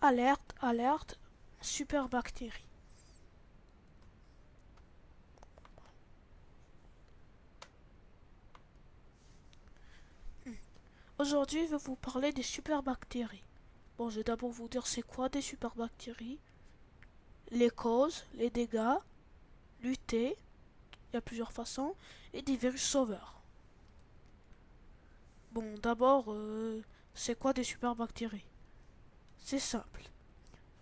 Alerte, alerte, super bactérie. Aujourd'hui, je vais vous parler des super bactéries. Bon, je vais d'abord vous dire c'est quoi des super bactéries, les causes, les dégâts, lutter, il y a plusieurs façons, et des virus sauveurs. Bon, d'abord, c'est quoi des super bactéries? C'est simple.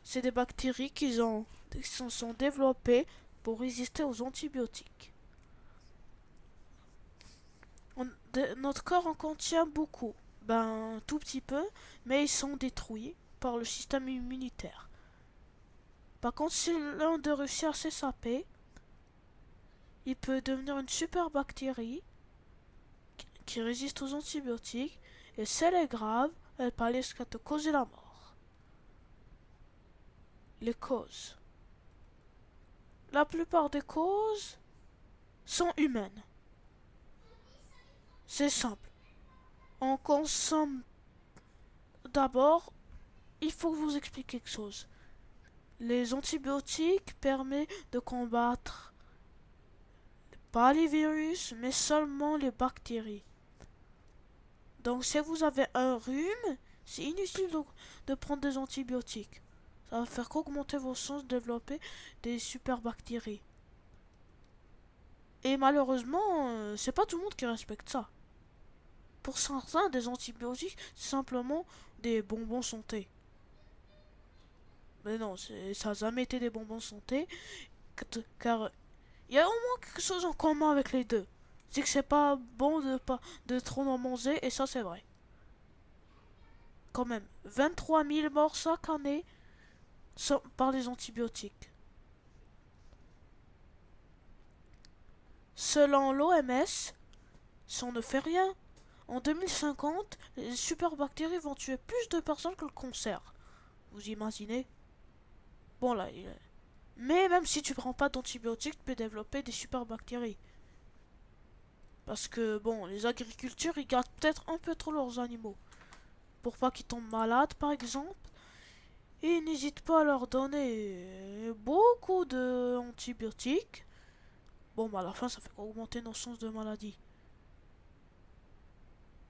C'est des bactéries qui se sont développées pour résister aux antibiotiques. Notre corps en contient beaucoup, ben tout petit peu, mais ils sont détruits par le système immunitaire. Par contre, si l'un de réussit à s'échapper, il peut devenir une super bactérie qui résiste aux antibiotiques, et si elle est grave, elle peut aller jusqu'à te causer la mort. Les causes. La plupart des causes sont humaines. C'est simple. On consomme d'abord, il faut vous expliquer quelque chose. Les antibiotiques permettent de combattre pas les virus, mais seulement les bactéries. Donc si vous avez un rhume, c'est inutile de prendre des antibiotiques. Ça va faire qu'augmenter vos chances de développer des super bactéries. Et malheureusement, c'est pas tout le monde qui respecte ça. Pour certains, des antibiotiques, c'est simplement des bonbons santé. Mais non, ça n'a jamais été des bonbons santé, car il y a au moins quelque chose en commun avec les deux. C'est que c'est pas bon de trop en manger, et ça c'est vrai. Quand même, 23 000 morts chaque année par les antibiotiques. Selon l'OMS, si on ne fait rien, en 2050, les superbactéries vont tuer plus de personnes que le cancer. Vous imaginez? Bon là, mais même si tu prends pas d'antibiotiques, tu peux développer des superbactéries. Parce que bon, les agriculteurs, ils gardent peut-être un peu trop leurs animaux. Pour pas qu'ils tombent malades, par exemple. Et ils n'hésitent pas à leur donner beaucoup d'antibiotiques. Bon, bah à la fin, ça fait augmenter nos chances de maladie.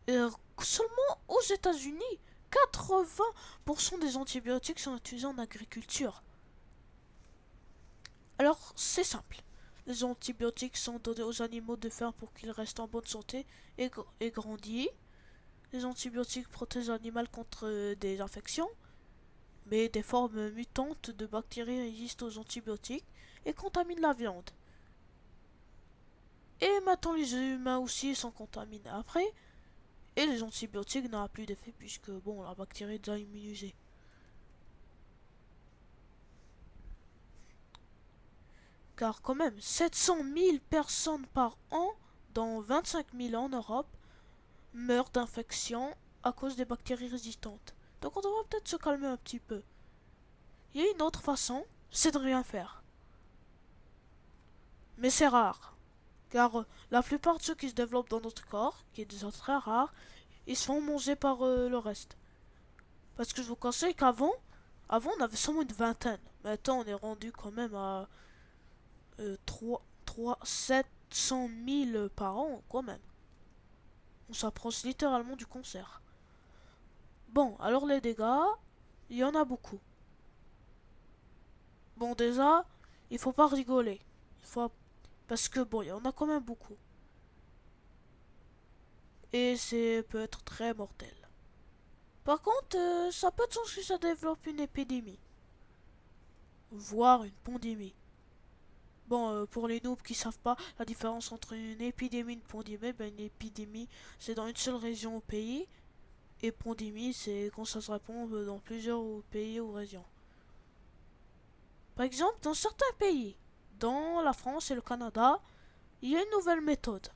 Et seulement aux États-Unis, 80% des antibiotiques sont utilisés en agriculture. Alors, c'est simple. Les antibiotiques sont donnés aux animaux de ferme pour qu'ils restent en bonne santé et grandissent. Les antibiotiques protègent l'animal contre des infections, mais des formes mutantes de bactéries résistent aux antibiotiques et contaminent la viande. Et maintenant les humains aussi sont contaminés après, et les antibiotiques n'ont plus d'effet puisque bon la bactérie est déjà immunisée. Car quand même, 700 000 personnes par an, dont 25 000 en Europe, meurent d'infection à cause des bactéries résistantes. Donc on devrait peut-être se calmer un petit peu. Il y a une autre façon, c'est de rien faire. Mais c'est rare. Car la plupart de ceux qui se développent dans notre corps, qui est déjà très rare, ils se font manger par le reste. Parce que je vous conseille avant on avait seulement une vingtaine. Maintenant on est rendu quand même à 700 000 par an quand même. On s'approche littéralement du cancer. Bon, alors les dégâts, il y en a beaucoup. Bon déjà, il faut pas rigoler. Il faut Parce que bon, il y en a quand même beaucoup. Et c'est peut être très mortel. Par contre, ça peut être chance que ça développe une épidémie. Voire une pandémie. Bon, pour les noobs qui savent pas la différence entre une épidémie et une pandémie, ben une épidémie c'est dans une seule région au pays, et pandémie c'est quand ça se répand dans plusieurs pays ou régions. Par exemple, dans certains pays, dans la France et le Canada, il y a une nouvelle méthode.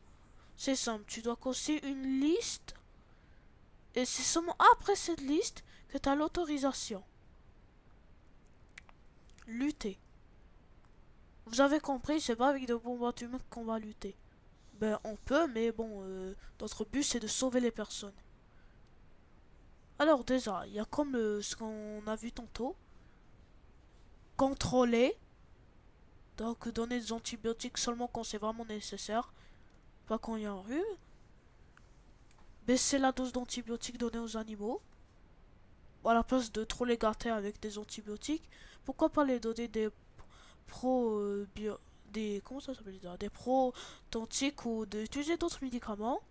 C'est simple, tu dois cocher une liste, et c'est seulement après cette liste que tu as l'autorisation. Lutter. Vous avez compris, c'est pas avec de bombes atomiques qu'on va lutter. Ben on peut, mais bon, notre but c'est de sauver les personnes. Alors déjà, il y a comme ce qu'on a vu tantôt, contrôler, donc donner des antibiotiques seulement quand c'est vraiment nécessaire, pas quand il y a un rhume. Baisser la dose d'antibiotiques donnée aux animaux, à la place de trop les gâter avec des antibiotiques. Pourquoi pas les donner des pro des comment ça s'appelle déjà, des pro-toniques ou d'utiliser d'autres médicaments.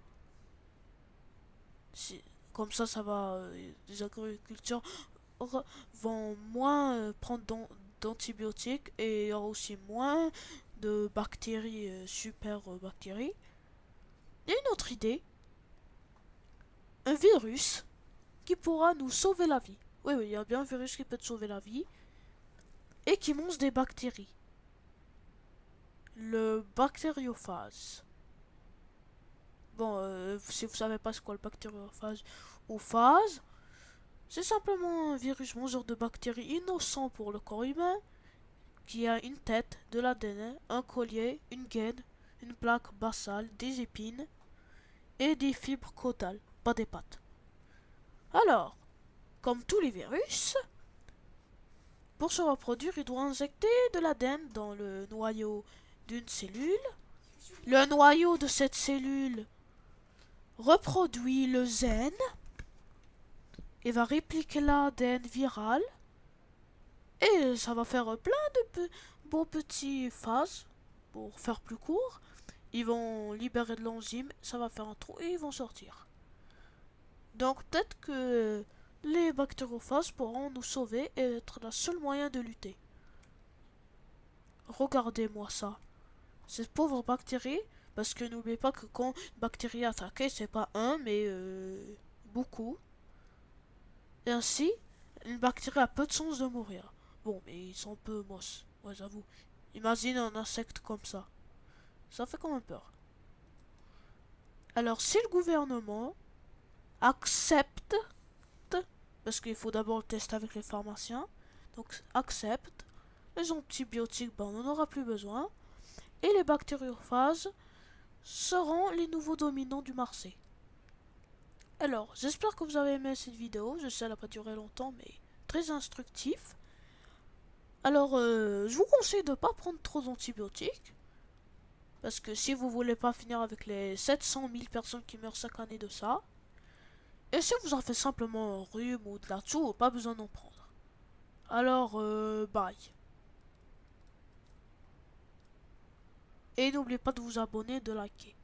Si, comme ça va, les agriculteurs vont moins prendre d'antibiotiques et il y aura aussi moins de bactéries, super bactéries. Il y a une autre idée, un virus qui pourra nous sauver la vie. Oui, oui, il y a bien un virus qui peut te sauver la vie et qui mange des bactéries. Le bactériophage. Bon, si vous savez pas c'est quoi le bactériophage ou phage, c'est simplement un virus mangeur de bactéries innocent pour le corps humain qui a une tête, de l'ADN, un collier, une gaine, une plaque basale, des épines et des fibres caudales, pas des pattes. Alors, comme tous les virus, pour se reproduire, il doit injecter de l'ADN dans le noyau d'une cellule. Le noyau de cette cellule reproduit le gène et va répliquer l'ADN viral. Et ça va faire plein de beaux petits phases. Pour faire plus court, ils vont libérer de l'enzyme, ça va faire un trou et ils vont sortir. Donc peut-être que les bactériophages pourront nous sauver et être le seul moyen de lutter. Regardez-moi ça. Ces pauvres bactéries, parce que n'oubliez pas que quand une bactérie est attaquée, c'est pas un, mais beaucoup. Et ainsi, une bactérie a peu de chances de mourir. Bon, mais ils sont peu moches, ouais, j'avoue. Imagine un insecte comme ça. Ça fait quand même peur. Alors, si le gouvernement accepte, parce qu'il faut d'abord le tester avec les pharmaciens, donc accepte, les antibiotiques, ben, on n'en aura plus besoin, et les bactériophages seront les nouveaux dominants du marché. Alors, j'espère que vous avez aimé cette vidéo. Je sais, elle n'a pas duré longtemps, mais très instructif. Alors, je vous conseille de ne pas prendre trop d'antibiotiques. Parce que si vous voulez pas finir avec les 700 000 personnes qui meurent chaque année de ça, et si vous en faites simplement un rhume ou de la toux, pas besoin d'en prendre. Alors, bye. Et n'oubliez pas de vous abonner et de liker.